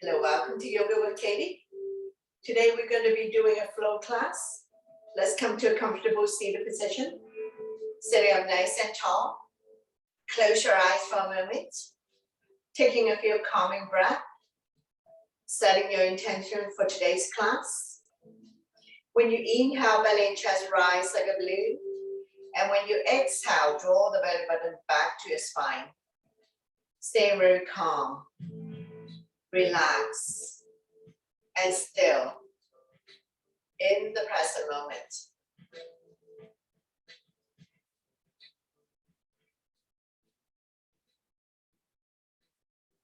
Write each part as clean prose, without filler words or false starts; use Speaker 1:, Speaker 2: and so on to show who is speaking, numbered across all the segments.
Speaker 1: Hello, welcome to Yoga with Katie. Today we're going to be doing a flow class. Let's come to a comfortable seated position. Sitting up nice and tall. Close your eyes for a moment. Taking a few calming breaths. Setting your intention for today's class. When you inhale, belly and chest rise like a balloon. And when you exhale, draw the belly button back to your spine. Stay very calm. Relax and still in the present moment.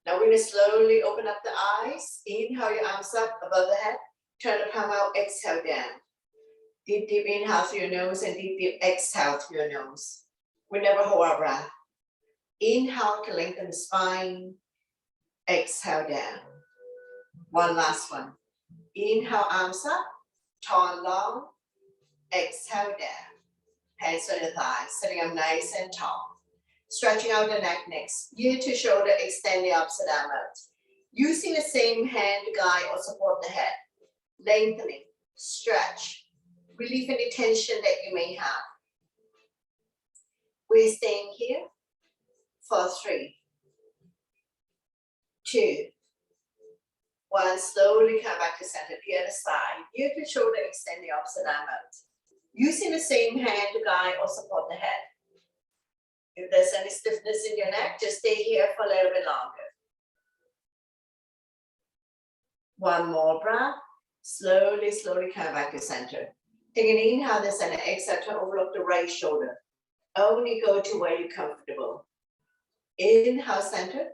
Speaker 1: Now we're going to slowly open up the eyes. Inhale your arms up above the head. Turn the palm out, exhale down. Deep, deep inhale through your nose and deep, deep exhale through your nose. We never hold our breath. Inhale to lengthen the spine. Exhale down. One last one. Inhale, arms up, tall and long. Exhale down. Hands on the thighs, sitting up nice and tall. Stretching out the neck next. Ear to shoulder, extend the opposite arm out. Using the same hand to guide or support the head. Lengthening, stretch. Relieve any tension that you may have. We're staying here for 3, 2, 1. Slowly come back to center, the other side. Ear to shoulder, extend the opposite arm out. Using the same hand to guide or support the head. If there's any stiffness in your neck, just stay here for a little bit longer. One more breath. Slowly, slowly come back to center. Take an inhale, the center, exhale to overlook the right shoulder. Only go to where you're comfortable. Inhale, center.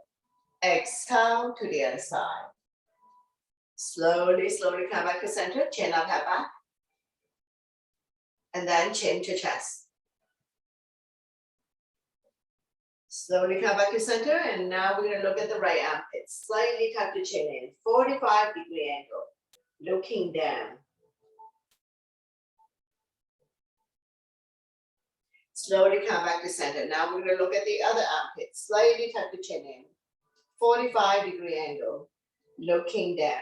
Speaker 1: Exhale to the other side. Slowly, slowly come back to center. Chin up, head back. And then chin to chest. Slowly come back to center. And now we're going to look at the right armpit. Slightly tuck the chin in. 45-degree angle. Looking down. Slowly come back to center. Now we're going to look at the other armpit. Slightly tuck the chin in. 45-degree angle. Looking down.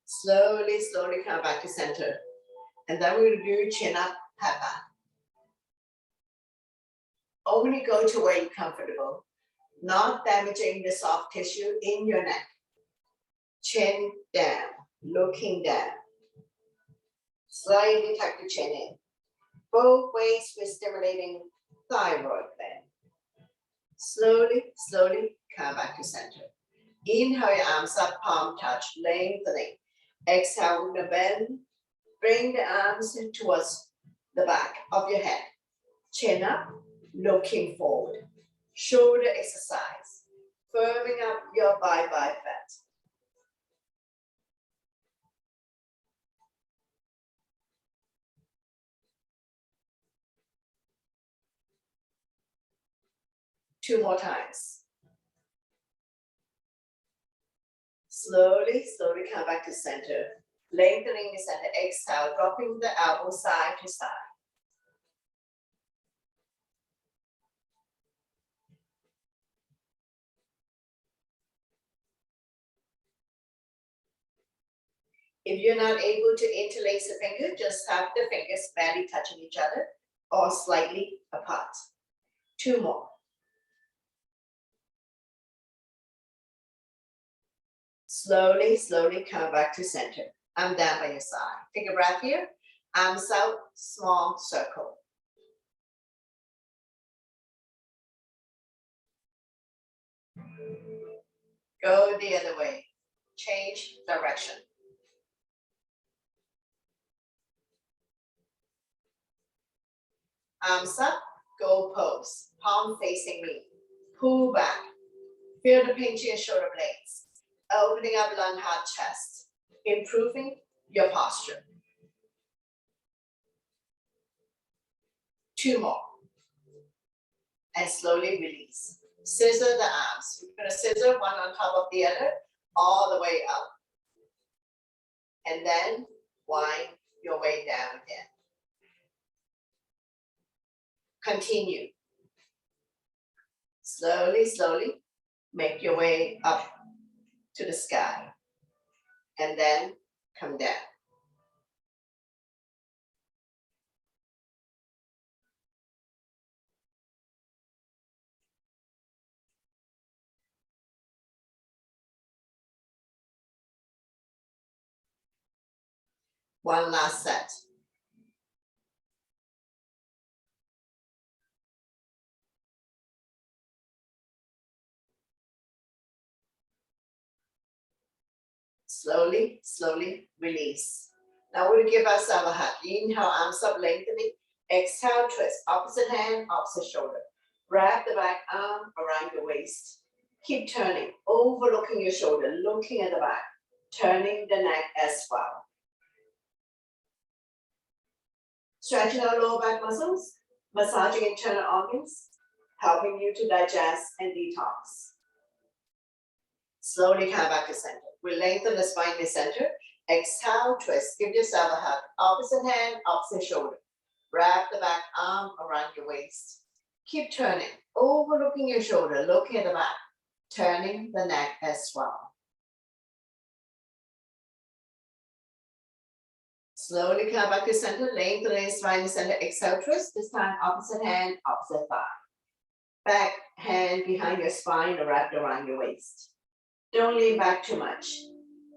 Speaker 1: Slowly, slowly come back to center. And then we're going to do chin up, head back. Only go to where you're comfortable. Not damaging the soft tissue in your neck. Chin down. Looking down. Slightly tuck the chin in. Both ways we're stimulating thyroid gland. Slowly, slowly come back to center. Inhale your arms up, palm touch, lengthening. Exhale, we're gonna bend. Bring the arms towards the back of your head. Chin up, looking forward. Shoulder exercise. Firming up your bicep fat. Two more times. Slowly, slowly come back to center. Lengthening the center. Exhale, dropping the elbow side to side. If you're not able to interlace the finger, just have the fingers barely touching each other or slightly apart. 2 more. Slowly, slowly come back to center. I'm down by your side. Take a breath here. Arms out, small circle. Go the other way. Change direction. Arms up, go pose. Palm facing me. Pull back. Feel the pinch in your shoulder blades. Opening up lung, heart, chest. Improving your posture. 2 more. And slowly release. Scissor the arms. We're going to scissor one on top of the other, all the way up. And then wind your way down again. Continue. Slowly, slowly, make your way up to the sky and then come down. One last set. Slowly, slowly release. Now we'll give ourselves a hug. Inhale, arms up, lengthening. Exhale, twist. Opposite hand, opposite shoulder. Wrap the back arm around your waist. Keep turning, overlooking your shoulder, looking at the back, turning the neck as well. Stretching our lower back muscles, massaging internal organs, helping you to digest and detox. Slowly come back to center. We lengthen the spine to center. Exhale, twist. Give yourself a hug. Opposite hand, opposite shoulder. Wrap the back arm around your waist. Keep turning, overlooking your shoulder, looking at the back, turning the neck as well. Slowly come back to center, lengthening spine to center. Exhale, twist. This time, opposite hand, opposite thigh. Back hand behind your spine or wrapped around your waist. Don't lean back too much.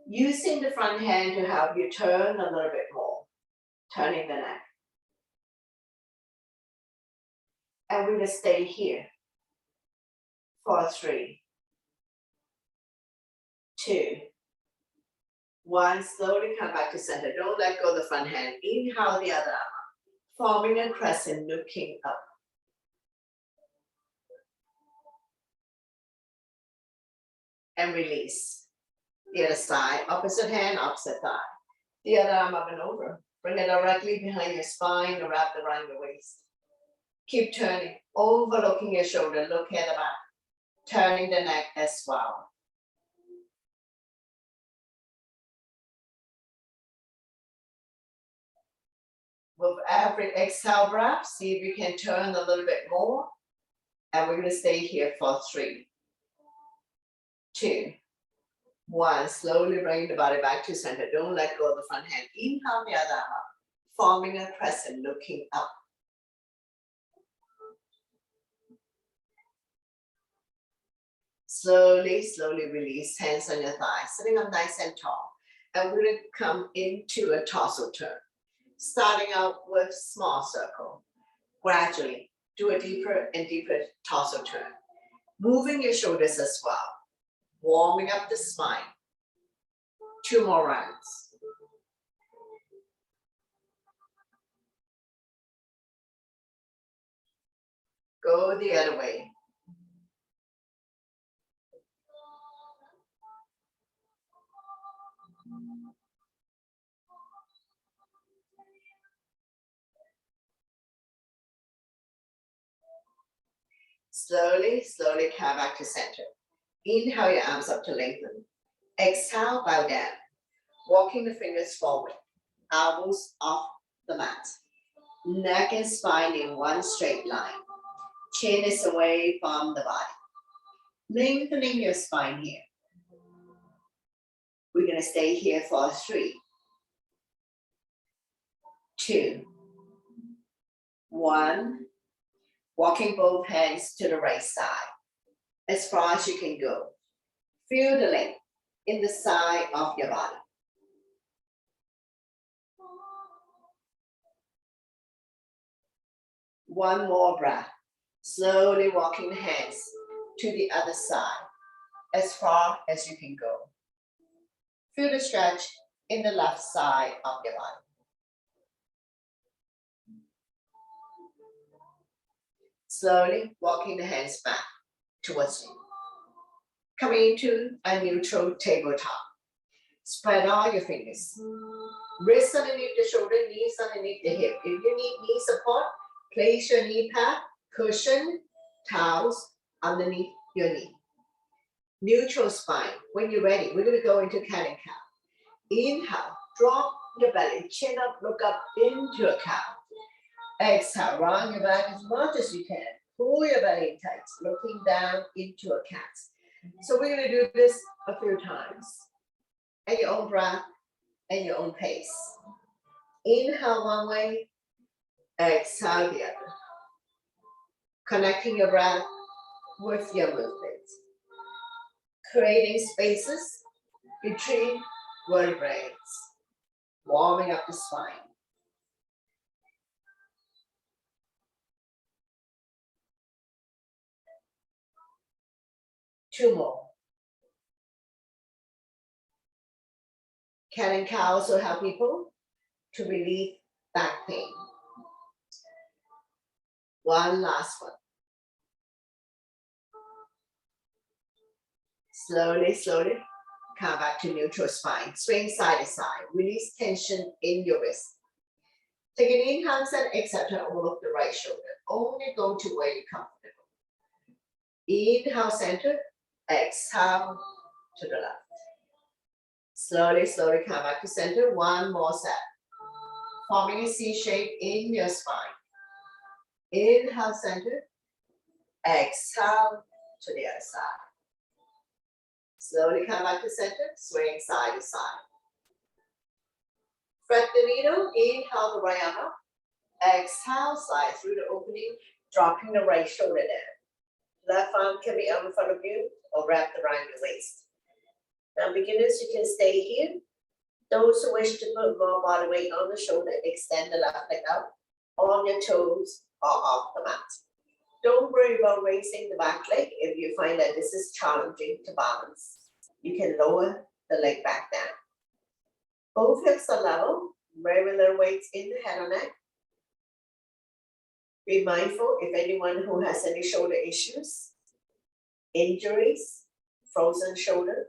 Speaker 1: Using the front hand to help you turn a little bit more, turning the neck. And we're going to stay here for 3, 2, 1. Slowly come back to center. Don't let go of the front hand. Inhale the other arm, forming a crescent, looking up. And release. The other side, opposite hand, opposite thigh. The other arm up and over. Bring it directly behind your spine or wrap around your waist. Keep turning, overlooking your shoulder, look at the back, turning the neck as well. With every exhale breath, see if you can turn a little bit more. And we're going to stay here for 3, 2, 1. Slowly bring the body back to center. Don't let go of the front hand. Inhale the other arm up, forming a crescent, looking up. Slowly, slowly release, hands on your thighs, sitting up nice and tall. And we're going to come into a torso turn. Starting out with small circle. Gradually, do a deeper and deeper torso turn. Moving your shoulders as well. Warming up the spine. 2 more rounds. Go the other way. Slowly, slowly come back to center. Inhale your arms up to lengthen. Exhale, bow down. Walking the fingers forward. Elbows off the mat. Neck and spine in one straight line. Chin is away from the body. Lengthening your spine here. We're going to stay here for 3, 2, 1. Walking both hands to the right side, as far as you can go. Feel the length in the side of your body. One more breath. Slowly walking the hands to the other side, as far as you can go. Feel the stretch in the left side of your body. Slowly walking the hands back towards you. Coming into a neutral tabletop. Spread all your fingers. Wrists underneath the shoulder, knees underneath the hip. If you need knee support, place your knee pad, cushion, towels underneath your knee. Neutral spine. When you're ready, we're going to go into cat and cow. Inhale, drop your belly, chin up, look up into a cow. Exhale, round your back as much as you can. Pull your belly in tight, looking down into a cat. So we're going to do this a few times. At your own breath and your own pace. Inhale one way, exhale the other. Connecting your breath with your movement. Creating spaces between vertebrae. Warming up the spine. Two more. Cat and cow also help people to relieve back pain. One last one. Slowly, slowly, come back to neutral spine. Swing side to side. Release tension in your wrist. Take an inhale and exhale to overlook the right shoulder. Only go to where you're comfortable. Inhale, center. Exhale to the left. Slowly, slowly come back to center. One more set. Forming a C shape in your spine. Inhale, center. Exhale to the other side. Slowly come back to center. Swing side to side. Thread the needle. Inhale the right arm up. Exhale, slide through the opening, dropping the right shoulder down. Left arm can be up in front of you or wrapped around your waist. Now beginners, you can stay here. Those who wish to put more body weight on the shoulder, extend the left leg out on your toes or off the mat. Don't worry about raising the back leg if you find that this is challenging to balance. You can lower the leg back down. Both hips are level, very little weight in the head or neck. Be mindful if anyone who has any shoulder issues, injuries, frozen shoulder,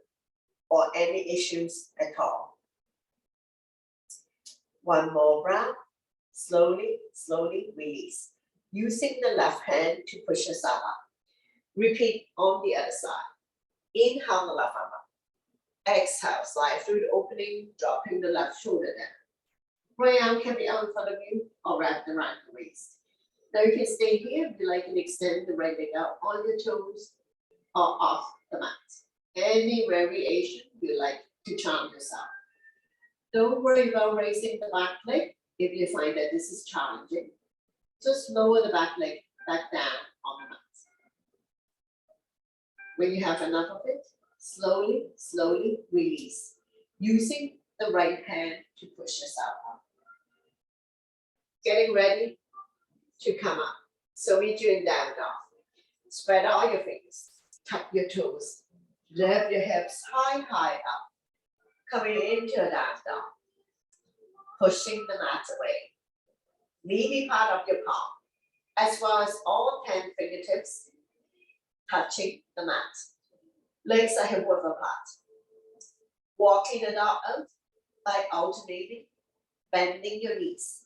Speaker 1: or any issues at all. One more breath. Slowly, slowly release. Using the left hand to push yourself up. Repeat on the other side. Inhale the left arm up. Exhale, slide through the opening, dropping the left shoulder down. Right arm can be out in front of you or wrapped around the waist. Now you can stay here if you like and extend the right leg out on your toes or off the mat. Any variation you like to challenge yourself. Don't worry about raising the back leg if you find that this is challenging. Just lower the back leg back down on the mat. When you have enough of it, slowly, slowly release, using the right hand to push yourself up. Getting ready to come up. So we're doing down dog. Spread out your fingers, tuck your toes, lift your hips high, high up. Coming into a down dog. Pushing the mat away. Meaty part of your palm, as well as all 10 fingertips touching the mat. Legs are hip width apart. Walking the dog out by alternating, bending your knees,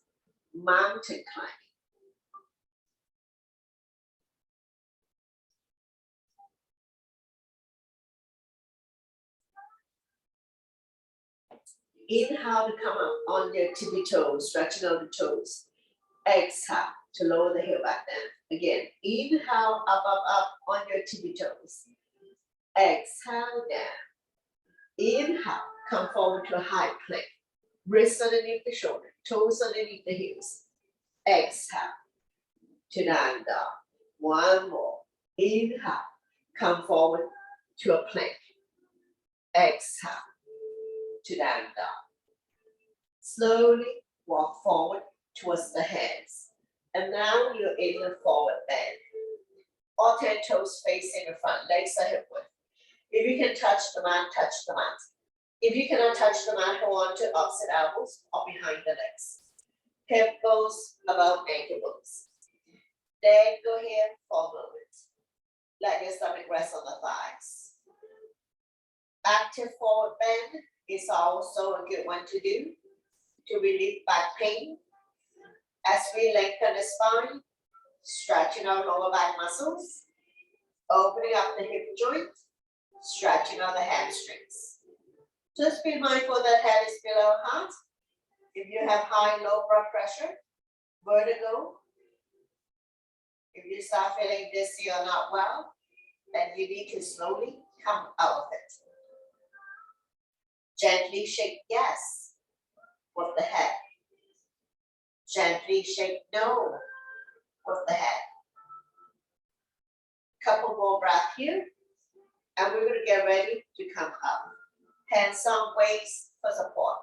Speaker 1: mountain climbing. Inhale to come up on your tippy toes, stretching out the toes. Exhale to lower the heel back down. Again, inhale, up on your tippy toes. Exhale down. Inhale, come forward to a high plank. Wrists underneath the shoulder, toes underneath the heels. Exhale to down dog. One more. Inhale, come forward to a plank. Exhale to down dog. Slowly walk forward towards the hands. And now you're in the forward bend. All 10 toes facing the front, legs are hip width. If you can touch the mat, touch the mat. If you cannot touch the mat, hold on to opposite elbows or behind the legs. Hip goes above ankle bones. Then go here for a moment. Let your stomach rest on the thighs. Active forward bend is also a good one to do to relieve back pain. As we lengthen the spine, stretching our lower back muscles, opening up the hip joint, stretching out the hamstrings. Just be mindful that head is below heart. If you have high, low blood pressure, vertigo, If you start feeling dizzy or not well, then you need to slowly come out of it. Gently shake yes with the head. Gently shake no with the head. Couple more breaths here, and we're going to get ready to come up. Hands on waist for support.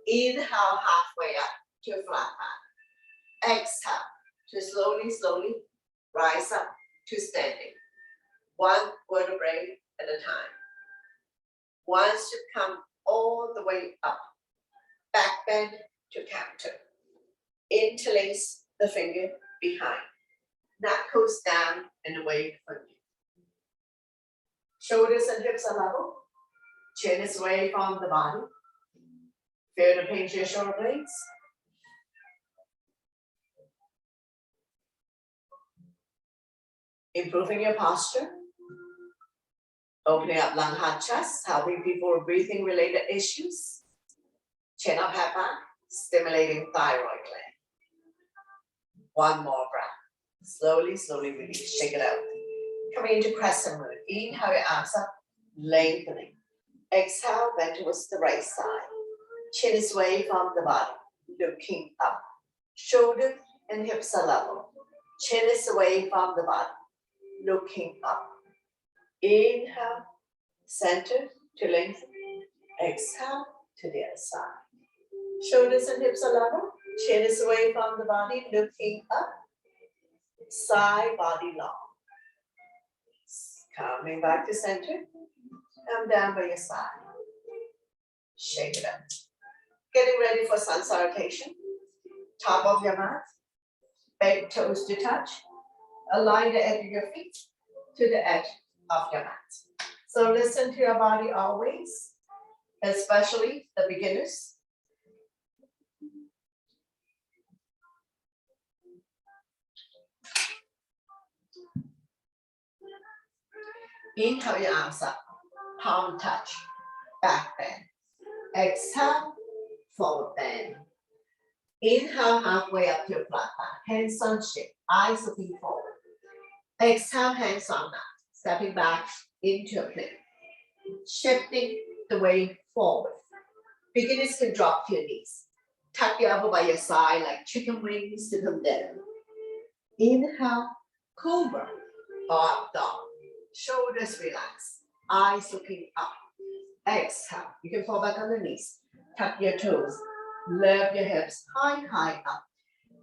Speaker 1: Inhale halfway up to a flat back. Exhale to slowly rise up to standing. One vertebrae at a time. Once you come all the way up, back bend to counter. Interlace the finger behind. Knuckles down and away from you. Shoulders and hips are level. Chin is away from the body. Feel the pain to your shoulder blades. Improving your posture. Opening up lung, heart, chest, helping people with breathing related issues. Chin up, head back, stimulating thyroid gland. One more breath. Slowly release, shake it out. Coming into crescent moon. Inhale your arms up, lengthening. Exhale, bend towards the right side. Chin is away from the body, looking up. Shoulder and hips are level. Chin is away from the body, looking up. Inhale, center to lengthen. Exhale to the other side. Shoulders and hips are level. Chin is away from the body, looking up. Side body long. Coming back to center. Come down by your side. Shake it up. Getting ready for sun salutation. Top of your mat. Big toes to touch. Align the edge of your feet to the edge of your mat. So listen to your body always, especially the beginners. Inhale your arms up, palm touch, back bend. Exhale, forward bend. Inhale halfway up to a flat back, hands on hip, eyes looking forward. Exhale, hands on mat, stepping back into a plank. Shifting the weight forward. Beginners can drop to your knees. Tuck your elbow by your side like chicken wings to come down. Inhale, cobra or up dog. Shoulders relax, eyes looking up. Exhale, you can fall back on the knees. Tuck your toes, lift your hips high up.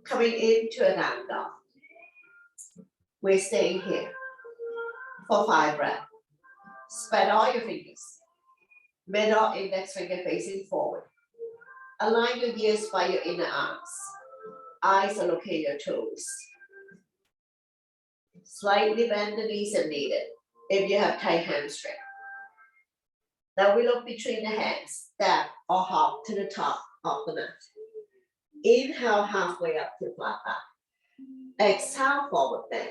Speaker 1: Coming into a down dog. We're staying here for 5 breaths. Spread all your fingers. Middle index finger facing forward. Align your ears by your inner arms. Eyes are looking at your toes. Slightly bend the knees if needed, if you have tight hamstring. Now we look between the hands, step or hop to the top of the mat. Inhale halfway up to flat back. Exhale, forward bend.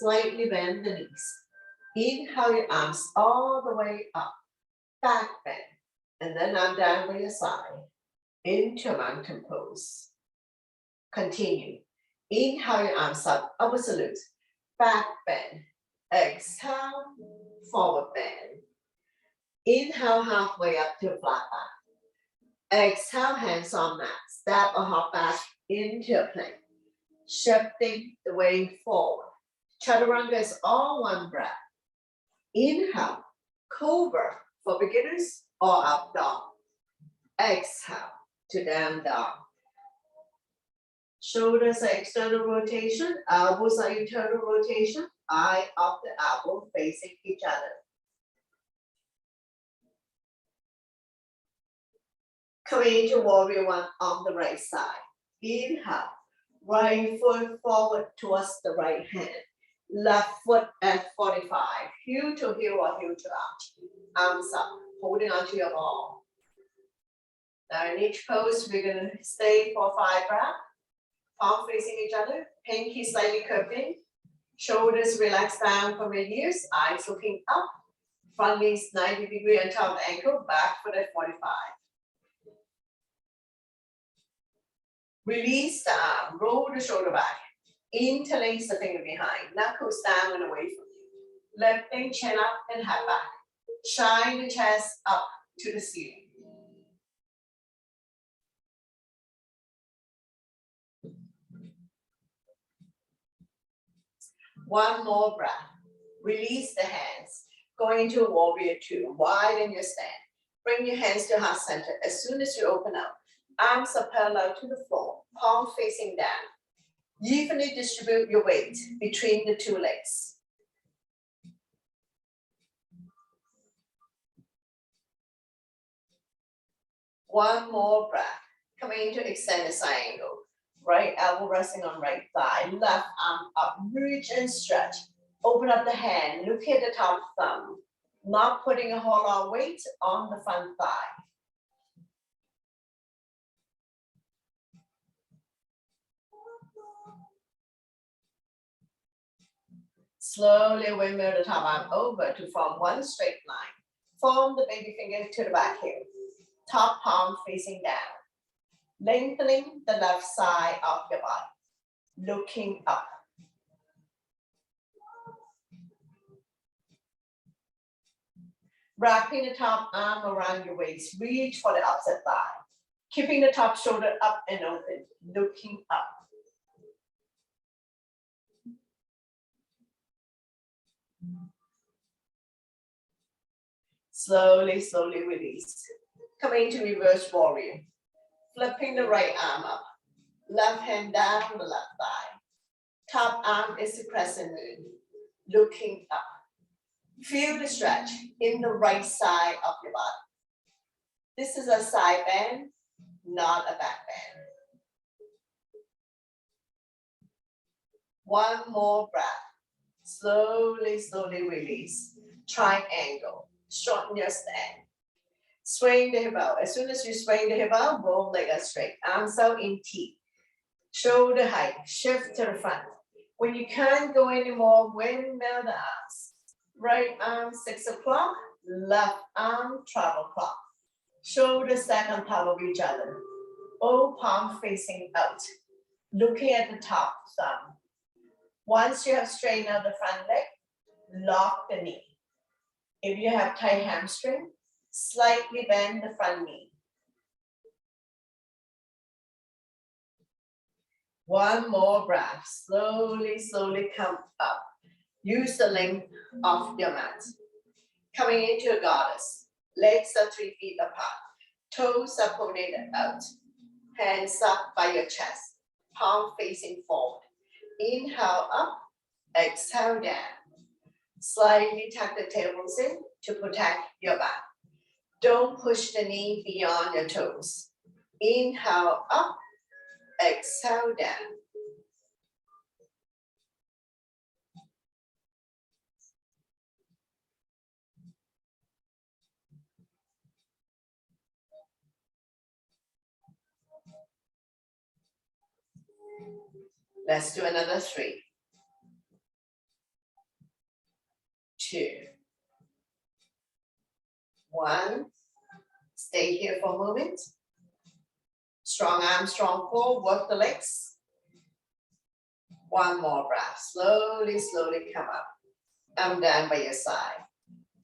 Speaker 1: Slightly bend the knees. Inhale your arms all the way up, back bend. And then arm down by your side, into a mountain pose. Continue. Inhale your arms up, upward salute. Back bend. Exhale, forward bend. Inhale halfway up to a flat back. Exhale, hands on mat. Step or hop back into a plank. Shifting the weight forward. Chaturanga is all one breath. Inhale, cobra for beginners or up dog. Exhale to down dog. Shoulders are external rotation, elbows are internal rotation, eye of the elbow facing each other. Coming into warrior one on the right side. Inhale, right foot forward towards the right hand. Left foot at 45, heel to heel or heel to arch. Arms up, holding onto your ball. Now in each pose, we're going to stay for 5 breaths. Palm facing each other, pinky slightly curving, shoulders relaxed down from your ears, eyes looking up, front knees 90 degrees on top of the ankle, back foot at 45. Release the arm, roll the shoulder back. Interlace the finger behind, knuckles down and away from you. Lifting chin up and head back. Shine the chest up to the ceiling. One more breath. Release the hands. Going into warrior two. Widen your stand. Bring your hands to heart center. As soon as you open up, arms are parallel to the floor, palm facing down. Evenly distribute your weight between the two legs. One more breath. Coming into extended side angle. Right elbow resting on right thigh. Left arm up. Reach and stretch. Open up the hand. Look at the top thumb. Not putting a whole lot of weight on the front thigh. Slowly windmill the top arm over to form one straight line. Form the baby finger to the back heel. Top palm facing down. Lengthening the left side of your body. Looking up. Wrapping the top arm around your waist. Reach for the opposite thigh. Keeping the top shoulder up and open. Looking up. Slowly, slowly release. Coming to reverse warrior. Flipping the right arm up. Left hand down the left thigh. Top arm is the crescent moon. Looking up. Feel the stretch in the right side of your body. This is a side bend, not a back bend. One more breath. Slowly, slowly release. Triangle. Shorten your stand. Swing the hip out. As soon as you swing the hip out, both legs are straight. Arms out in T. Shoulder height. Shift to the front. When you can't go anymore, windmill the arms. Right arm 6 o'clock. Left arm 12 o'clock. Shoulders stack on top of each other. Both palms facing out. Looking at the top thumb. Once you have straightened out the front leg, lock the knee. If you have tight hamstring, slightly bend the front knee. One more breath. Slowly, slowly come up. Use the length of your mat. Coming into a goddess. Legs are 3 feet apart. Toes are pointed out. Hands up by your chest. Palm facing forward. Inhale up. Exhale down. Slightly tuck the tailbones in to protect your back. Don't push the knee beyond your toes. Inhale up. Exhale down. Let's do another 3, 2, 1. Stay here for a moment. Strong arm, strong core, work the legs. One more breath. Slowly, slowly come up. Arm down by your side.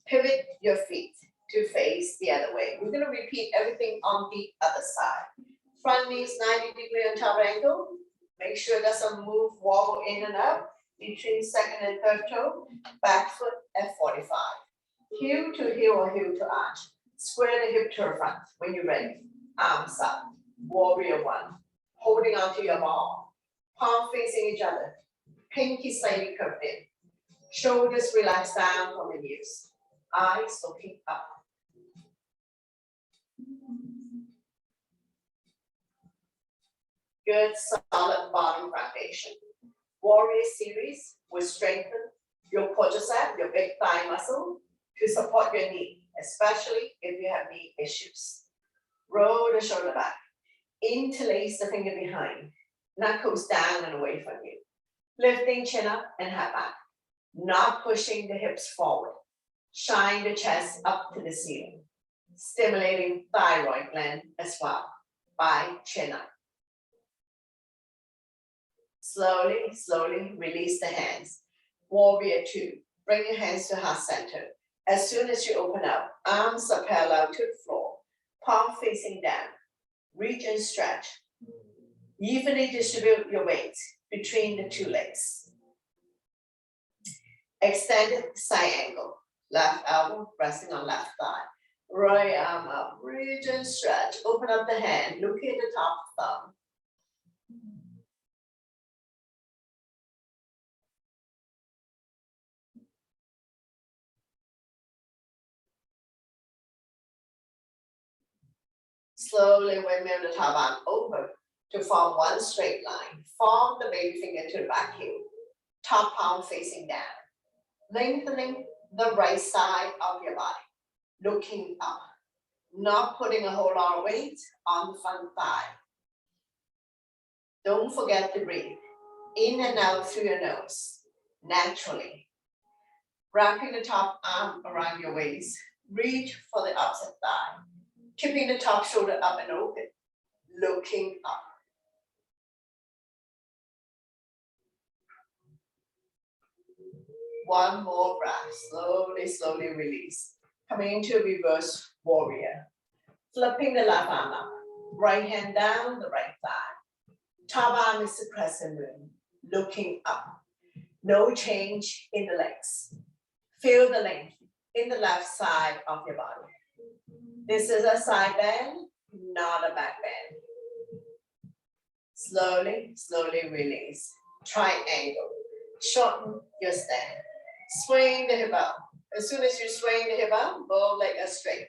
Speaker 1: Pivot your feet to face the other way. We're going to repeat everything on the other side. Front knees 90-degree on top angle. Make sure it doesn't move, wobble in and out between second and third toe. Back foot at 45. Heel to heel or heel to arch. Square the hip to the front when you're ready. Arms up. Warrior 1. Holding onto your ball. Palm facing each other. Pinky slightly curved in. Shoulders relax down from the ears. Eyes looking up. Good solid bottom foundation. Warrior series will strengthen your quadricep, your big thigh muscle, to support your knee, especially if you have knee issues. Roll the shoulder back. Interlace the finger behind. Knuckles down and away from you. Lifting chin up and head back. Not pushing the hips forward. Shine the chest up to the ceiling. Stimulating thyroid gland as well by chin up. Slowly, slowly release the hands. Warrior two. Bring your hands to heart center. As soon as you open up, arms are parallel to the floor, palm facing down. Reach and stretch. Evenly distribute your weight between the two legs. Extended side angle. Left elbow resting on left thigh. Right arm up. Reach and stretch. Open up the hand. Look at the top thumb. Slowly windmill the top arm over to form one straight line. Form the baby finger to the back heel. Top palm facing down. Lengthening the right side of your body. Looking up. Not putting a whole lot of weight on the front thigh. Don't forget to breathe. In and out through your nose. Naturally. Wrapping the top arm around your waist. Reach for the opposite thigh. Keeping the top shoulder up and open. Looking up. One more breath. Slowly, slowly release. Coming into a reverse warrior. Flipping the left arm up. Right hand down the right thigh. Top arm is the crescent moon. Looking up. No change in the legs. Feel the length in the left side of your body. This is a side bend, not a back bend. Slowly, slowly release. Triangle. Shorten your stand. Swing the hip out. As soon as you swing the hip out, both legs are straight.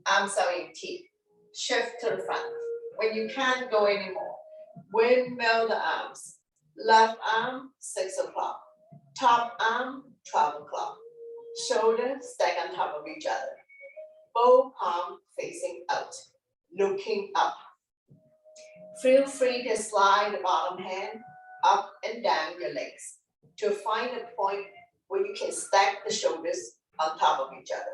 Speaker 1: Arms are in T. Shift to the front. When you can't go anymore, windmill the arms. Left arm, 6 o'clock. Top arm, 12 o'clock. Shoulders stack on top of each other. Both palms facing out, looking up. Feel free to slide the bottom hand up and down your legs to find a point where you can stack the shoulders on top of each other.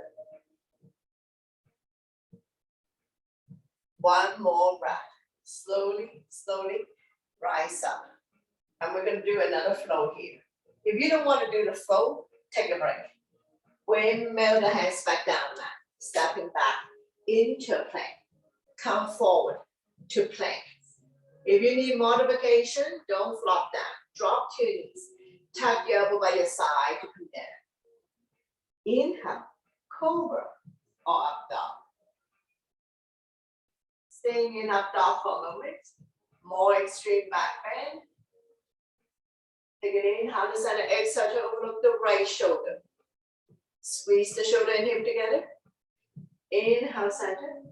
Speaker 1: One more breath. Slowly, slowly rise up. And we're going to do another flow here. If you don't want to do the flow, take a break. Windmill the hands back down now. Stepping back into a plank. Come forward to plank. If you need modification, don't flop down. Drop to your knees. Tuck your elbow by your side to come down. Inhale, cobra or up dog. Staying in up dog for a moment. More extreme back bend. Take it in, hand the center, exhale to open up the right shoulder. Squeeze the shoulder and hip together. Inhale, center.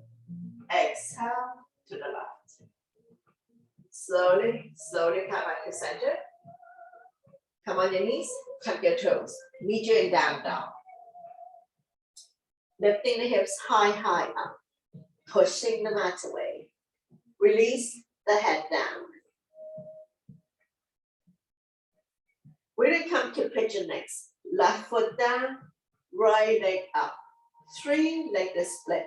Speaker 1: Exhale to the left. Slowly, slowly come back to center. Come on your knees, tuck your toes. Meet you in down dog. Lifting the hips high, high up. Pushing the mat away. Release the head down. We're going to come to pigeon next. Left foot down, right leg up. 3 leg split.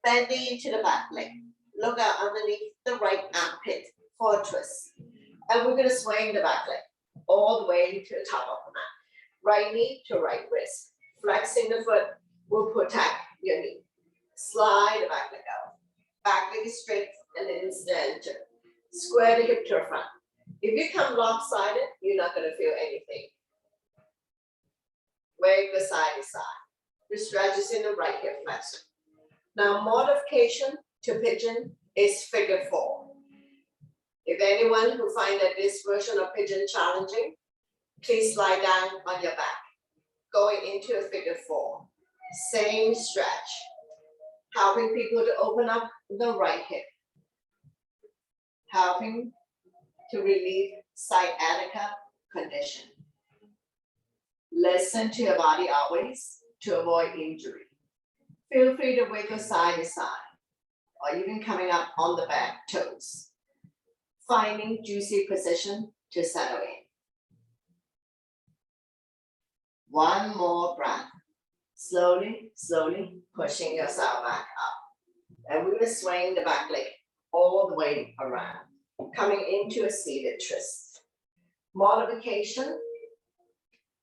Speaker 1: Bending into the back leg. Look out underneath the right armpit for a twist. And we're going to swing the back leg all the way to the top of the mat. Right knee to right wrist. Flexing the foot will protect your knee. Slide the back leg out. Back leg is straight and then center. Square the hip to the front. If you come lopsided, you're not going to feel anything. Wave the side to side. The stretch is in the right hip flexor. Now, modification to pigeon is figure 4. If anyone who finds that this version of pigeon challenging, please lie down on your back. Going into a figure 4. Same stretch. Helping people to open up the right hip. Helping to relieve sciatica condition. Listen to your body always to avoid injury. Feel free to wiggle side to side or even coming up on the back toes. Finding juicy position to settle in. One more breath. Slowly, slowly pushing yourself back up. And we're going to swing the back leg all the way around. Coming into a seated twist. Modification.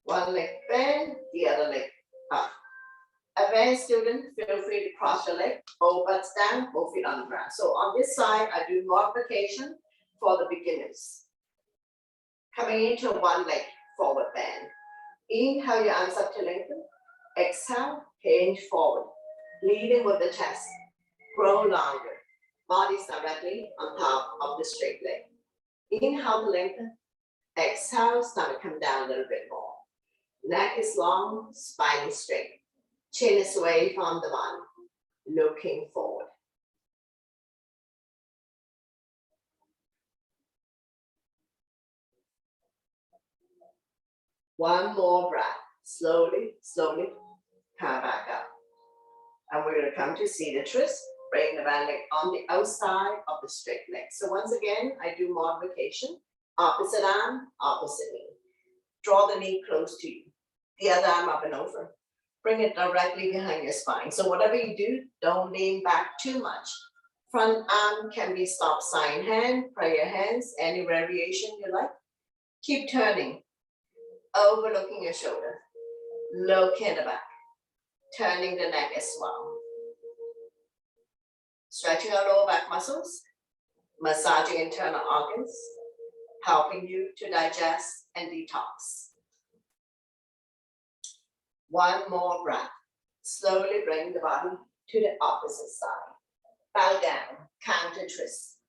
Speaker 1: One leg bend, the other leg up. Advanced student, feel free to cross your leg, both butts down, both feet on the ground. So on this side, I do modification for the beginners. Coming into one leg forward bend. Inhale your arms up to lengthen. Exhale, hinge forward. Leading with the chest. Grow longer. Body's directly on top of the straight leg. Inhale to lengthen. Exhale, stomach come down a little bit more. Neck is long, spine is straight. Chin is away from the body. Looking forward. One more breath. Slowly, slowly, come back up. And we're going to come to seated twist. Bring the band leg on the outside of the straight leg. So once again, I do modification. Opposite arm, opposite knee. Draw the knee close to you. The other arm up and over. Bring it directly behind your spine. So whatever you do, don't lean back too much. Front arm can be stop sign hand, prayer hands, any variation you like. Keep turning. Overlooking your shoulder. Look in the back. Turning the neck as well. Stretching our lower back muscles. Massaging internal organs. Helping you to digest and detox. One more breath. Slowly bring the body to the opposite side. Bow down, counter twist.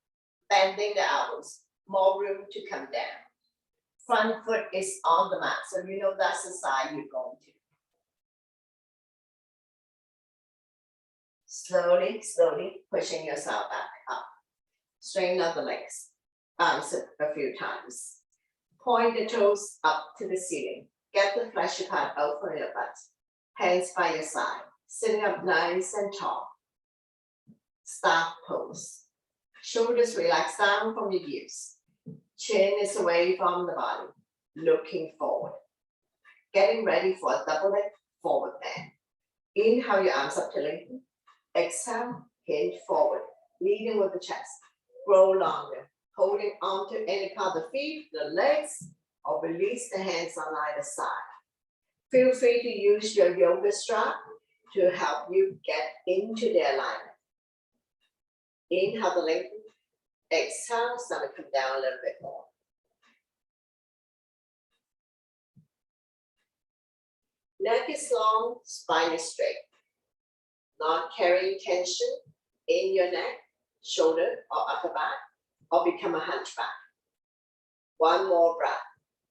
Speaker 1: Bending the elbows, more room to come down. Front foot is on the mat, so you know that's the side you're going to. Slowly, slowly pushing yourself back up. Straighten out the legs. Bounce it a few times. Point the toes up to the ceiling. Get the fleshy part out from your butt. Hands by your side. Sitting up nice and tall. Staff pose. Shoulders relax down from your ears. Chin is away from the body. Looking forward. Getting ready for a double leg forward bend. Inhale your arms up to lengthen. Exhale, hinge forward. Leading with the chest. Grow longer. Holding on to any part of the feet, the legs, or release the hands on either side. Feel free to use your yoga strap to help you get into the alignment. Inhale to lengthen. Exhale, stomach come down a little bit more. Neck is long, spine is straight. Not carrying tension in your neck, shoulder, or upper back, or become a hunchback. One more breath.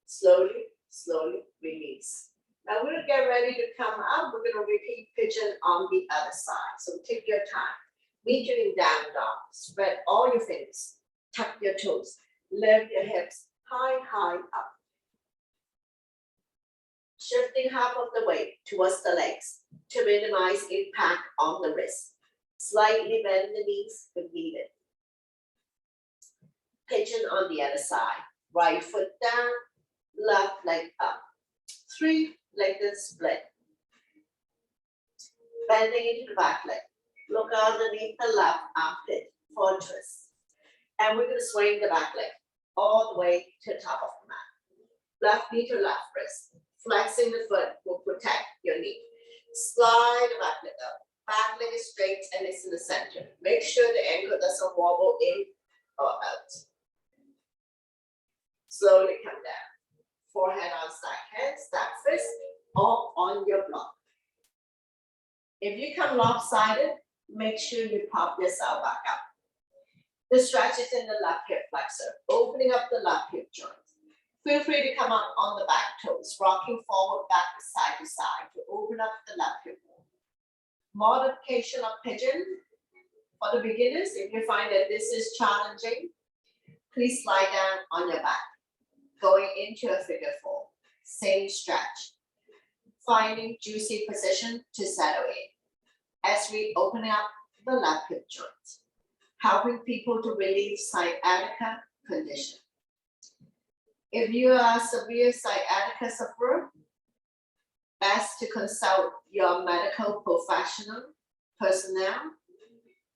Speaker 1: Slowly, slowly release. Now we're gonna get ready to come out. We're gonna repeat pigeon on the other side. So take your time. Meet you in down dog. Spread all your fingers. Tuck your toes. Lift your hips high, high up. Shifting half of the weight towards the legs to minimize impact on the wrist. Slightly bend the knees if needed. Pigeon on the other side. Right foot down, left leg up. 3-legged split. Bending into the back leg. Look underneath the left armpit for a twist. And we're going to swing the back leg all the way to the top of the mat. Left knee to left wrist. Flexing the foot will protect your knee. Slide the back leg up. Back leg is straight and it's in the center. Make sure the ankle doesn't wobble in or out. Slowly come down. Forehead on stack hands, stack fist, or on your block. If you come lopsided, make sure you pop yourself back up. The stretch is in the left hip flexor, opening up the left hip joint. Feel free to come up on the back toes, rocking forward, back to side to open up the left hip bone. Modification of pigeon. For the beginners, if you find that this is challenging, please lie down on your back, going into a figure 4. Same stretch. Finding juicy position to settle in. As we open up the left hip joint, helping people to relieve sciatica condition. If you are a severe sciatica sufferer, best to consult your medical personnel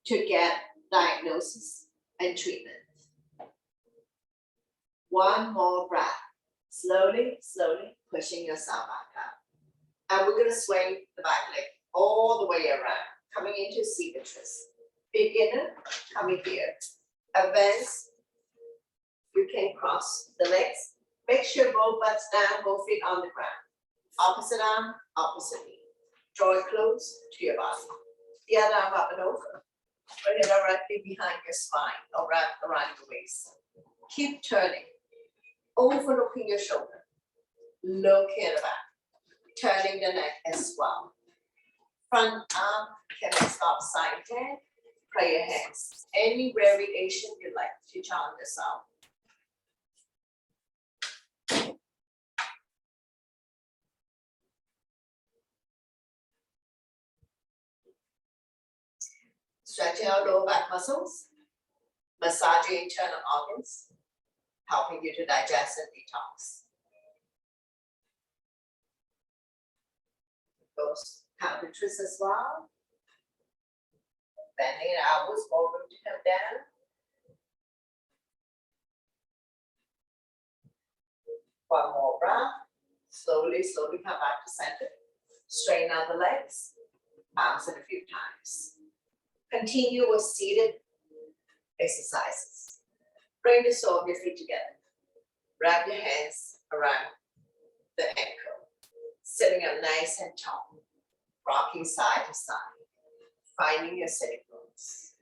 Speaker 1: to get diagnosis and treatment. One more breath. Slowly, slowly pushing yourself back up. And we're gonna swing the back leg all the way around, coming into seated twist. Beginner, coming here. Advance, you can cross the legs. Make sure both butts down, both feet on the ground. Opposite arm, opposite knee. Draw it close to your body. The other arm up and over. Bring it directly behind your spine, or wrap around your waist. Keep turning, overlooking your shoulder. Look in the back, turning the neck as well. Front arm can stop side hand, pray your hands. Any variation you like to challenge yourself. Stretching out lower back muscles, massaging internal organs, helping you to digest and detox. Those counter twists as well. Bending the elbows, more room to come down. One more breath. Slowly, slowly come back to center. Straighten out the legs. Bounce it a few times. Continue with seated exercises. Bring the sole of your feet together. Wrap your hands around the ankle. Sitting up nice and tall. Rocking side to side. Finding your sitting bones.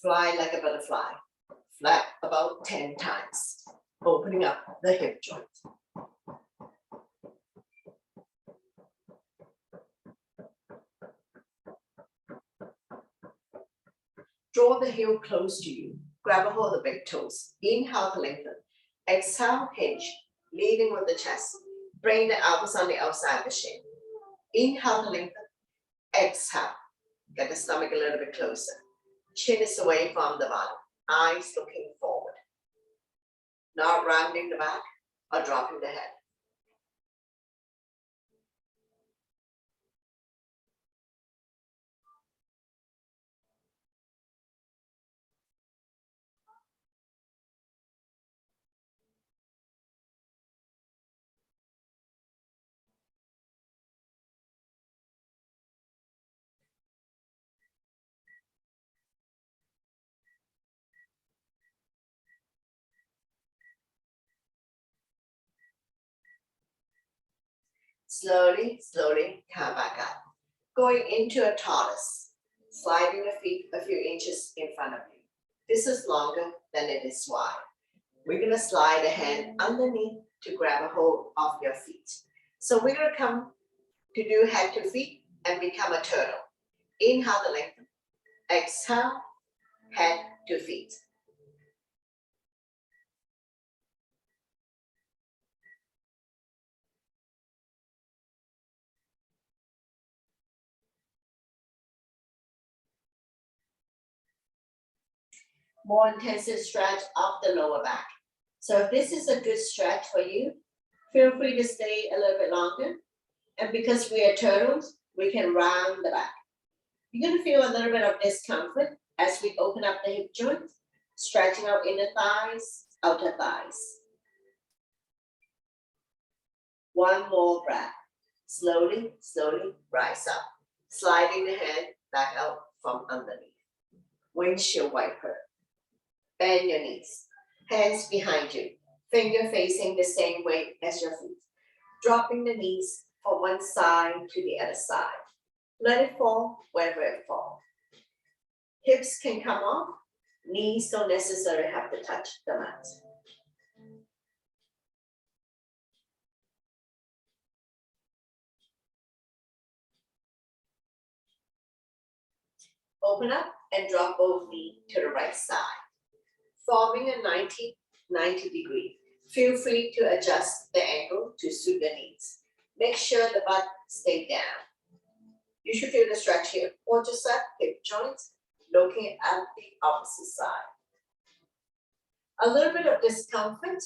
Speaker 1: Fly like a butterfly. Flap about 10 times. Opening up the hip joint. Draw the heel close to you. Grab a hold of the big toes. Inhale to lengthen. Exhale, hinge. Leading with the chest. Bring the elbows on the outside of the shin. Inhale to lengthen. Exhale. Get the stomach a little bit closer. Chin is away from the bottom. Eyes looking forward. Not rounding the back or dropping the head. Slowly, slowly come back up. Going into a tortoise. Sliding the feet a few inches in front of you. This is longer than it is wide. We're gonna slide a hand underneath to grab a hold of your feet. So we're gonna come to do head to feet and become a turtle. Inhale to lengthen. Exhale, head to feet. More intensive stretch of the lower back. So if this is a good stretch for you, feel free to stay a little bit longer. And because we are turtles, we can round the back. You're gonna feel a little bit of discomfort as we open up the hip joint, stretching out inner thighs, outer thighs. One more breath. Slowly, slowly rise up, sliding the hand back out from underneath. Windshield wiper. Bend your knees, hands behind you, finger facing the same way as your feet. Dropping the knees from one side to the other side. Let it fall wherever it falls. Hips can come off, knees don't necessarily have to touch the mat. Open up and drop both knees to the right side, forming a 90 degree. Feel free to adjust the angle to suit the needs. Make sure the butt stays down. You should feel the stretch here. Quadricep, hip joints, looking at the opposite side. A little bit of discomfort.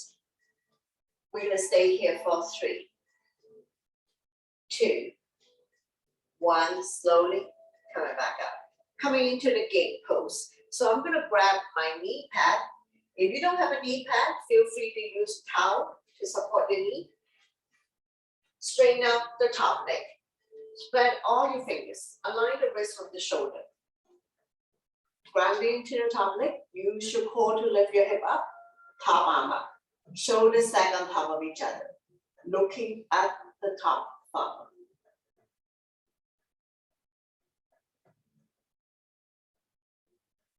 Speaker 1: We're gonna stay here for 3, 2, 1, slowly coming back up. Coming into the gate pose. So I'm gonna grab my knee pad. If you don't have a knee pad, feel free to use towel to support the knee. Straighten out the top leg. Spread all your fingers. Align the wrist with the shoulder. Grounding into the top leg. Use your core to lift your hip up. Top arm up. Shoulders stack on top of each other. Looking at the top thumb.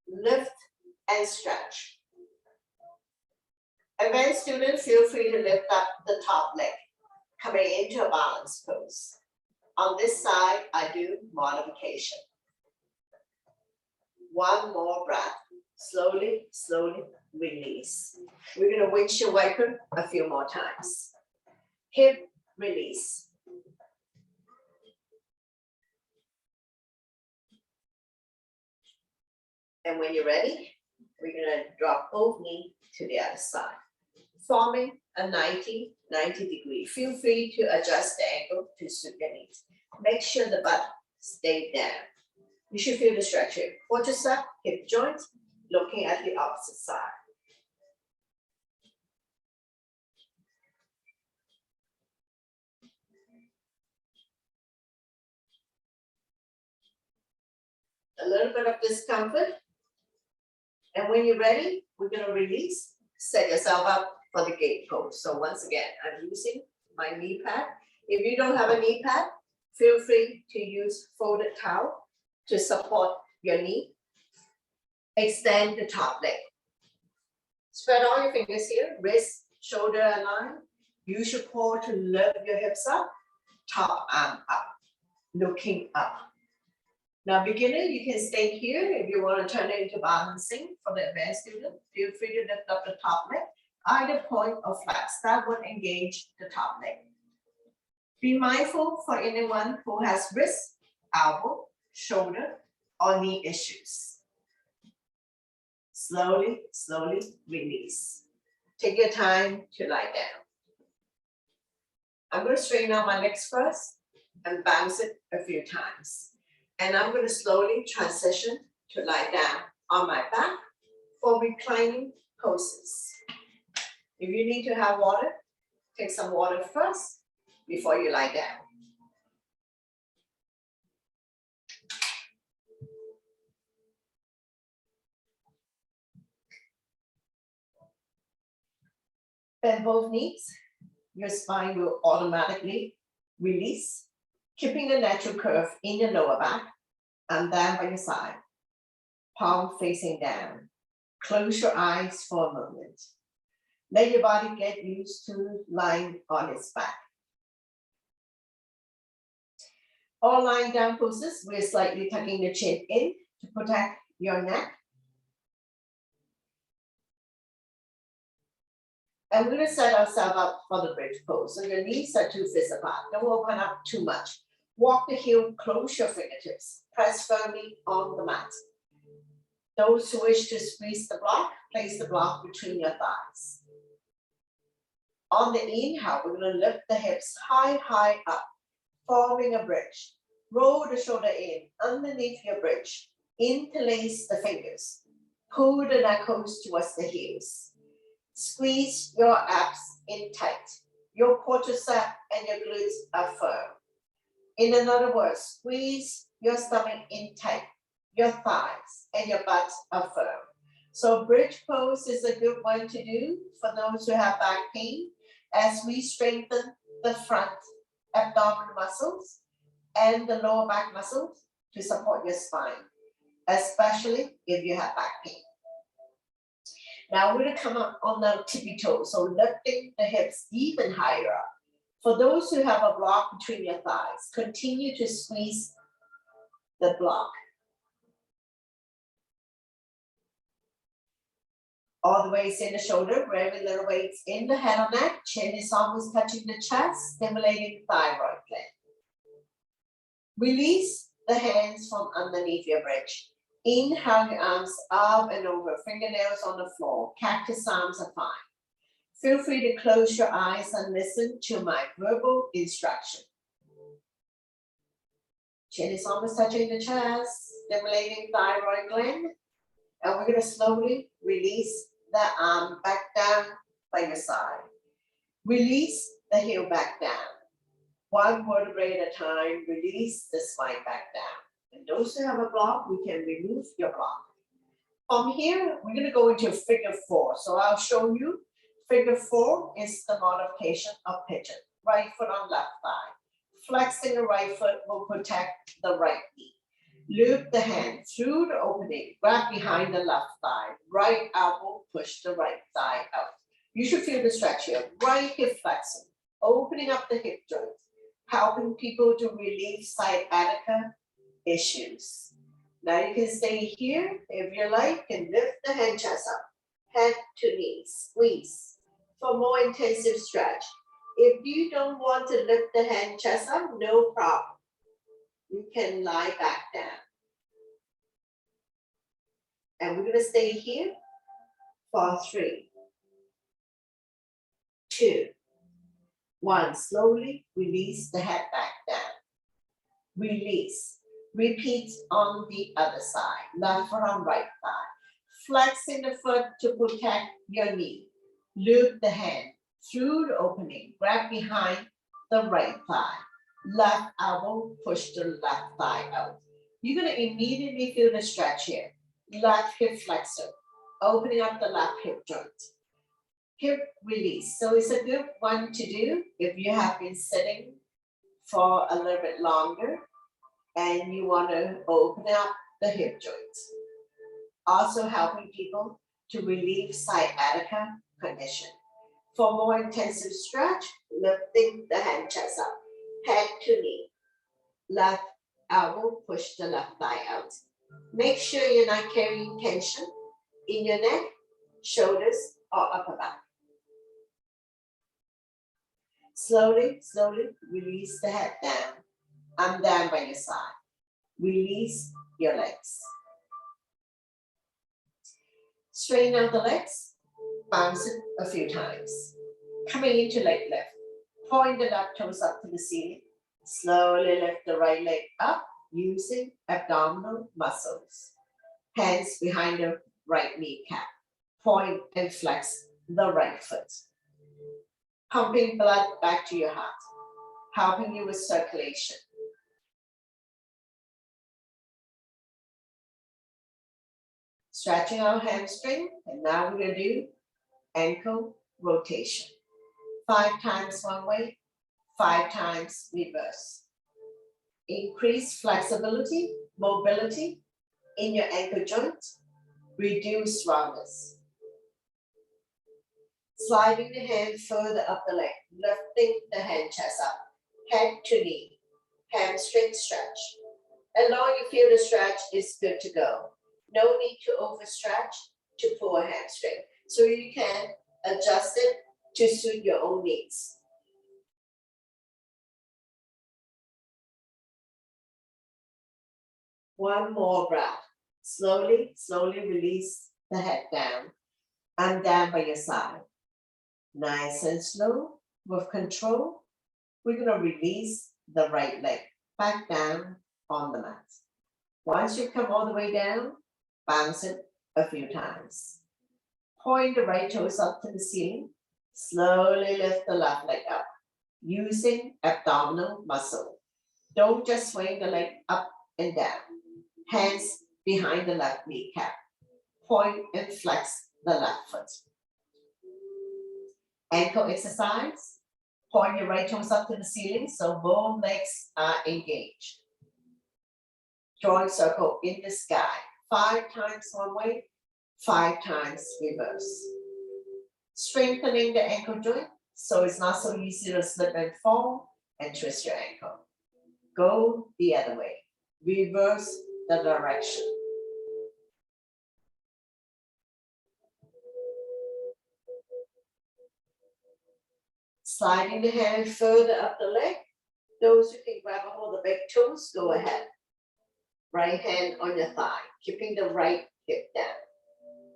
Speaker 1: Lift and stretch. Advanced students, feel free to lift up the top leg, coming into a balance pose. On this side, I do modification. One more breath. Slowly, slowly release. We're going to windshield wiper a few more times. Hip release. And when you're ready, we're going to drop both knees to the other side, forming a 90 degree. Feel free to adjust the angle to suit your needs. Make sure the butt stays down. You should feel the stretch here. Quadricep, hip joints, looking at the opposite side. A little bit of discomfort. And when you're ready, we're going to release. Set yourself up for the gate pose. So once again, I'm using my knee pad. If you don't have a knee pad, feel free to use folded towel to support your knee. Extend the top leg. Spread all your fingers here, wrist, shoulder aligned. Use your core to lift your hips up, top arm up, looking up. Now beginner, you can stay here if you want to turn it into balancing. For the advanced student, feel free to lift up the top leg, either point or flex. That would engage the top leg. Be mindful for anyone who has wrist, elbow, shoulder, or knee issues. Slowly, slowly release. Take your time to lie down. I'm going to straighten out my legs first and bounce it a few times. And I'm going to slowly transition to lie down on my back for reclining poses. If you need to have water, take some water first before you lie down. Bend both knees. Your spine will automatically release, keeping a natural curve in your lower back and down by your side. Palm facing down. Close your eyes for a moment. Let your body get used to lying on its back. All lying down poses, we're slightly tucking the chin in to protect your neck. And we're going to set ourselves up for the bridge pose. So your knees are 2 fists apart. Don't open up too much. Walk the heel, close your fingertips. Press firmly on the mat. Those who wish to squeeze the block, place the block between your thighs. On the inhale, we're going to lift the hips high, high up, forming a bridge. Roll the shoulder in underneath your bridge. Interlace the fingers. Pull the knuckles towards the heels. Squeeze your abs in tight. Your quadricep and your glutes are firm. In other words, squeeze your stomach in tight. Your thighs and your butt are firm. So bridge pose is a good one to do for those who have back pain, as we strengthen the front abdominal muscles and the lower back muscles to support your spine, especially if you have back pain. Now we're going to come up on the tippy toes, so lifting the hips even higher up. For those who have a block between your thighs, continue to squeeze the block. All the weights in the shoulder, very little weights in the head or neck. Chin is almost touching the chest, stimulating thyroid gland. Release the hands from underneath your bridge. Inhale your arms up and over, fingernails on the floor. Cactus arms are fine. Feel free to close your eyes and listen to my verbal instruction. Chin is almost touching the chest, stimulating thyroid gland. And we're gonna slowly release the arm back down by your side. Release the heel back down. One vertebrae at a time, release the spine back down. And those who have a block, we can remove your block. From here, we're gonna go into figure 4. So I'll show you. Figure 4 is the modification of pigeon. Right foot on left thigh. Flexing the right foot will protect the right knee. Loop the hand through the opening, grab behind the left thigh. Right elbow, push the right thigh out. You should feel the stretch here. Right hip flexor, opening up the hip joint, helping people to relieve sciatica issues. Now you can stay here if you like and lift the hand chest up, head to knee, squeeze for more intensive stretch. If you don't want to lift the hand chest up, no problem. You can lie back down. And we're gonna stay here for 3, 2, 1. Slowly release the head back down. Release. Repeat on the other side. Left foot on right thigh. Flexing the foot to protect your knee. Loop the hand through the opening. Grab behind the right thigh. Left elbow, push the left thigh out. You're gonna immediately feel the stretch here. Left hip flexor, opening up the left hip joint. Hip release. So it's a good one to do if you have been sitting for a little bit longer and you want to open up the hip joints. Also helping people to relieve sciatica condition. For more intensive stretch, lifting the hand chest up, head to knee. Left elbow, push the left thigh out. Make sure you're not carrying tension in your neck, shoulders, or upper back. Slowly, slowly release the head down. I'm down by your side. Release your legs. Straighten out the legs, bounce it a few times. Coming into leg lift. Point the left toes up to the ceiling. Slowly lift the right leg up using abdominal muscles. Hands behind the right kneecap. Point and flex the right foot. Pumping blood back to your heart, helping you with circulation. Stretching our hamstring, and now we're gonna do ankle rotation. 5 times one way, 5 times reverse. Increase flexibility, mobility in your ankle joint, reduce roundness. Sliding the hand further up the leg, lifting the hand chest up, head to knee, hamstring stretch. As long as you feel the stretch is good to go. No need to overstretch to pull a hamstring. So you can adjust it to suit your own needs. One more breath. Slowly, slowly release the head down. I'm down by your side. Nice and slow, with control, we're gonna release the right leg back down on the mat. Once you come all the way down, bounce it a few times. Point the right toes up to the ceiling. Slowly lift the left leg up, using abdominal muscle. Don't just swing the leg up and down. Hands behind the left kneecap. Point and flex the left foot. Ankle exercise. Point your right toes up to the ceiling so both legs are engaged. Drawing circle in the sky. 5 times one way, 5 times reverse. Strengthening the ankle joint so it's not so easy to slip and fall and twist your ankle. Go the other way. Reverse the direction. Sliding the hand further up the leg. Those who can grab a hold of the big toes, go ahead. Right hand on your thigh, keeping the right hip down.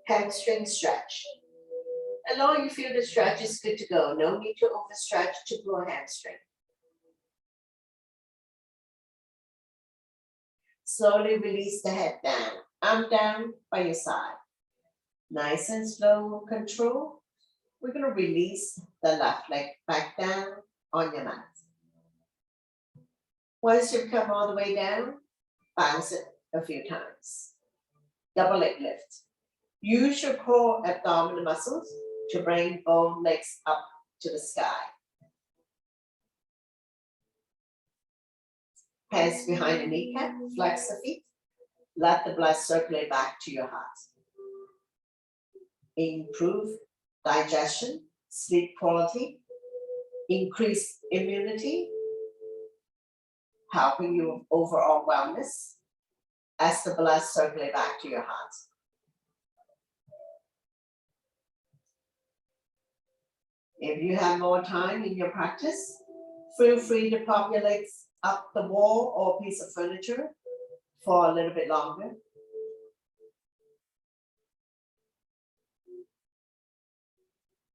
Speaker 1: Hamstring stretch. As long as you feel the stretch is good to go. No need to overstretch to pull a hamstring. Slowly release the head down. Arm down by your side. Nice and slow control. We're going to release the left leg back down on your mat. Once you've come all the way down, bounce it a few times. Double leg lift. Use your core abdominal muscles to bring both legs up to the sky. Hands behind the kneecap, flex the feet. Let the blood circulate back to your heart. Improve digestion, sleep quality, increase immunity, helping you with overall wellness as the blood circulate back to your heart. If you have more time in your practice, feel free to prop your legs up the wall or a piece of furniture for a little bit longer.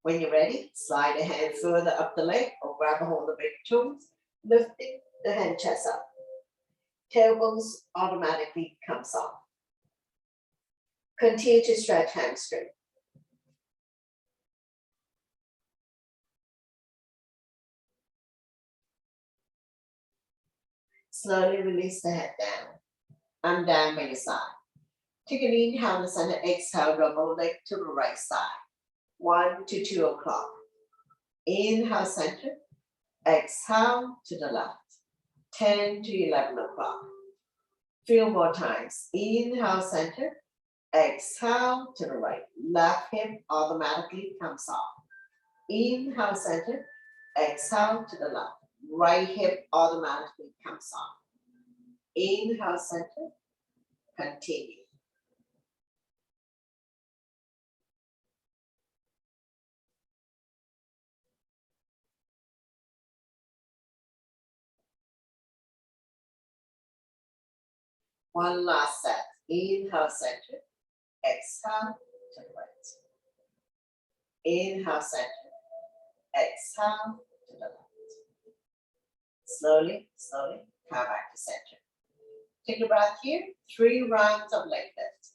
Speaker 1: When you're ready, slide a hand further up the leg or grab a hold of the big toes, lifting the hand chest up. Tailbones automatically comes off. Continue to stretch hamstring. Slowly release the head down. Arm down by your side. Take an inhale in the center, exhale, double leg to the right side. 1 to 2 o'clock. Inhale, center. Exhale to the left. 10 to 11 o'clock. Few more times. Inhale, center. Exhale to the right. Left hip automatically comes off. Inhale, center. Exhale to the left. Right hip automatically comes off. Inhale, center. Continue. One last set. Inhale, center. Exhale to the right. Inhale, center. Exhale to the left. Slowly, slowly, come back to center. Take a breath here. 3 rounds of leg lift.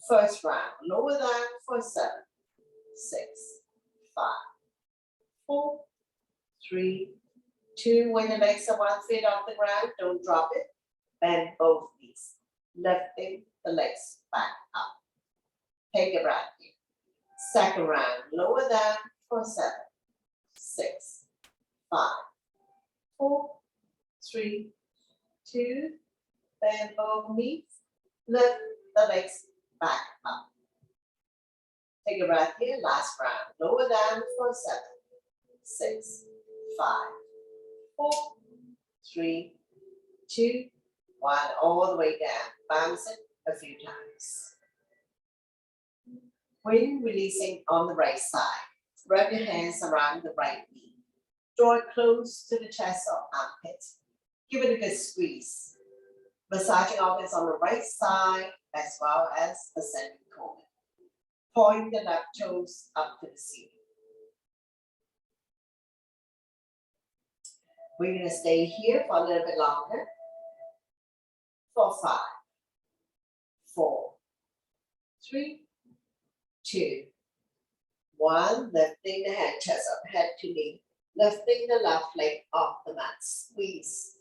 Speaker 1: First round, lower down for 7, 6, 5, 4, 3, 2. When the legs are 1 foot off the ground, don't drop it. Bend both knees, lifting the legs back up. Take a breath here. Second round, lower down for 7, 6, 5, 4, 3, 2. Bend both knees, lift the legs back up. Take a breath here, last round. Lower down for 7, 6, 5, 4, 3, 2, 1. All the way down. Bounce it a few times. When releasing on the right side, wrap your hands around the right knee. Draw it close to the chest or armpit. Give it a good squeeze. Massaging organs on the right side as well as the center corner. Point the left toes up to the ceiling. We're going to stay here for a little bit longer. For 5, 4, 3, 2, 1. Lifting the head, chest up, head to knee. Lifting the left leg off the mat. Squeeze.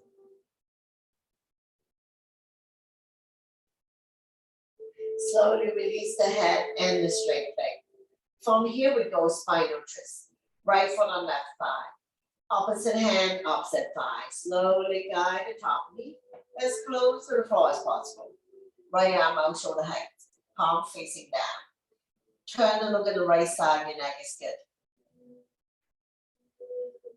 Speaker 1: Slowly release the head and the straight leg. From here we go spinal twist. Right foot on left thigh. Opposite hand, opposite thigh. Slowly guide the top knee as close to the floor as possible. Right arm out shoulder height. Palm facing down. Turn and look at the right side. Your neck is good.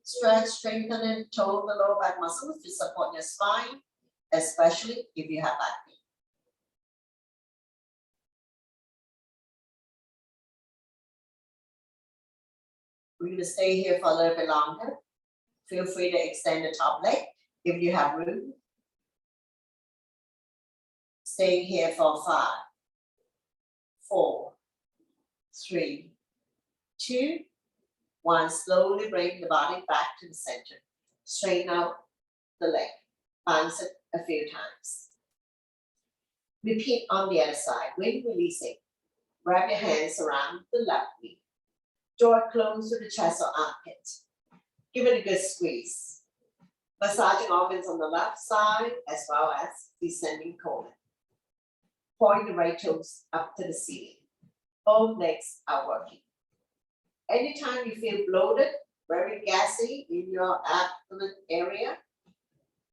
Speaker 1: Stretch, strengthen and tone the lower back muscles to support your spine, especially if you have back pain. We're going to stay here for a little bit longer. Feel free to extend the top leg if you have room. Stay here for 5, 4, 3, 2, 1. Slowly bring the body back to the center. Straighten out the leg. Bounce it a few times. Repeat on the other side. When releasing, wrap your hands around the left knee. Draw it close to the chest or armpit. Give it a good squeeze. Massaging organs on the left side as well as descending colon. Point the right toes up to the ceiling. Both legs are working. Anytime you feel bloated, very gassy in your abdomen area,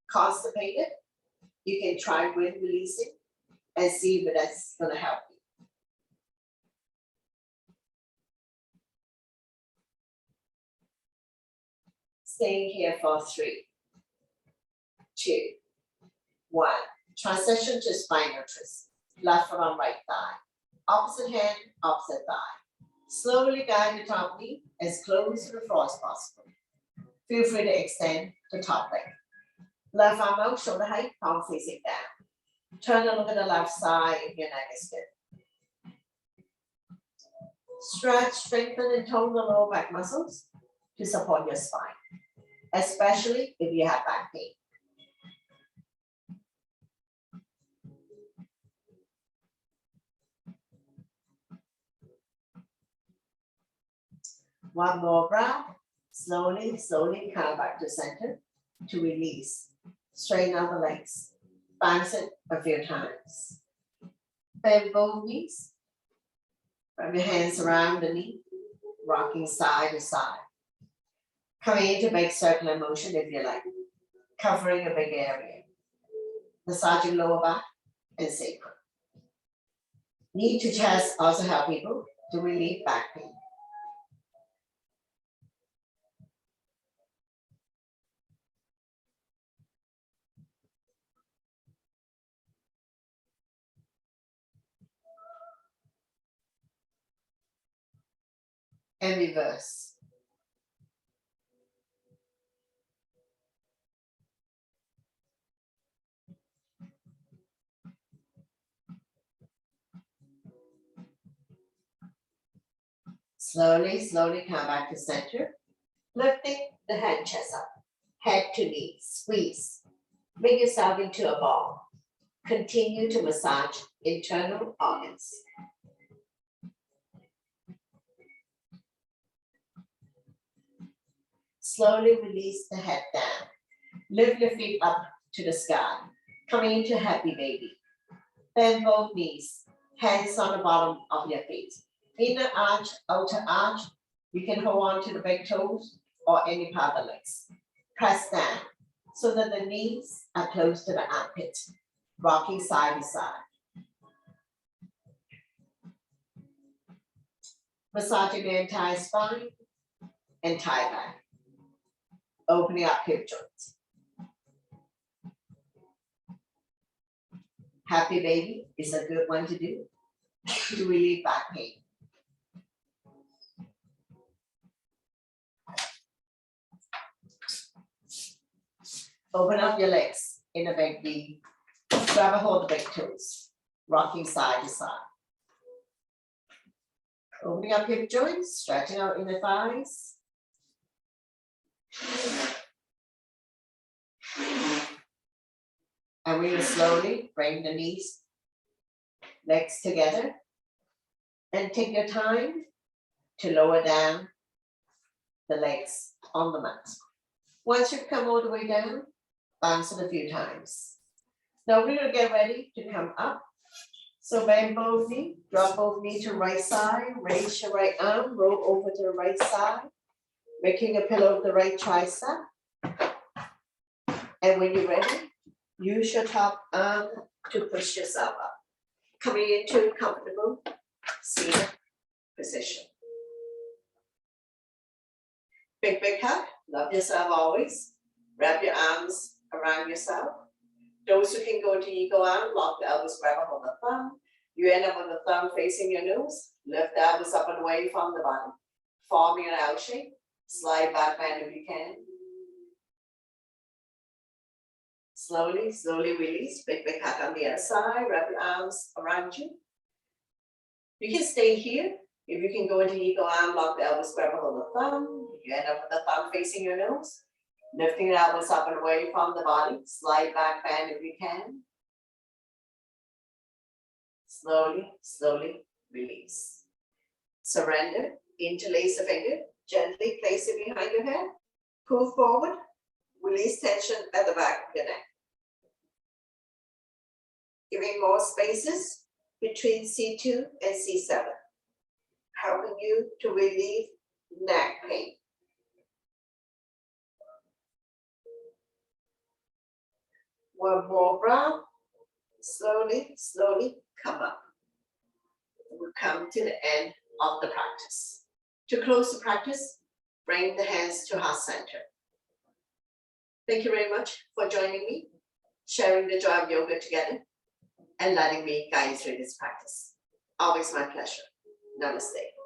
Speaker 1: constipated, you can try wind releasing and see if that's going to help you. Staying here for 3, 2, 1. Transition to spinal twist. Left arm, right thigh. Opposite hand, opposite thigh. Slowly guide the top knee as close to the floor as possible. Feel free to extend the top leg. Left arm out, shoulder height, palm facing down. Turn and look at the left side if your neck is good. Stretch, strengthen, and tone the lower back muscles to support your spine, especially if you have back pain. One more breath. Slowly, slowly come back to center to release. Straighten out the legs. Bounce it a few times. Bend both knees. Wrap your hands around the knee, rocking side to side. Coming into big circular motion if you like, covering a big area. Massaging lower back and sacrum. Knee to chest also help people to relieve back pain. And reverse. Slowly, slowly come back to center. Lifting the hand chest up, head to knee, squeeze. Bring yourself into a ball. Continue to massage internal organs. Slowly release the head down. Lift your feet up to the sky. Coming into happy baby. Bend both knees. Hands on the bottom of your feet. Inner arch, outer arch. You can hold on to the big toes or any part of the legs. Press down so that the knees are close to the armpit. Rocking side to side. Massaging the entire spine and tie back. Opening up hip joints. Happy baby is a good one to do to relieve back pain. Open up your legs in a big V. Grab a hold of the big toes, rocking side to side. Opening up hip joints, stretching out inner thighs. And we will slowly bring the knees, legs together, and take your time to lower down the legs on the mat. Once you've come all the way down, bounce it a few times. Now we're gonna get ready to come up. So bend both knees, drop both knees to right side, raise your right arm, roll over to the right side, making a pillow of the right tricep. And when you're ready, use your top arm to push yourself up. Coming into comfortable seated position. Big, big hug. Love yourself always. Wrap your arms around yourself. Those who can go into eagle arm, lock the elbows, grab up on the thumb. You end up with the thumb facing your nose. Lift the elbows up and away from the body. Forming an L shape. Slide back bend if you can. Slowly, slowly release. Big, big hug on the other side. Wrap your arms around you. You can stay here. If you can go into eagle arm, lock the elbows, grab a hold of the thumb. You end up with the thumb facing your nose. Lifting the elbows up and away from the body. Slide back bend if you can. Slowly, slowly release. Surrender, interlace the finger, gently place it behind your head, pull forward, release tension at the back of your neck. Giving more spaces between C2 and C7, helping you to relieve neck pain. One more breath, slowly, slowly come up. We'll come to the end of the practice. To close the practice, bring the hands to heart center. Thank you very much for joining me, sharing the joy of yoga together, and letting me guide you through this practice. Always my pleasure. Namaste.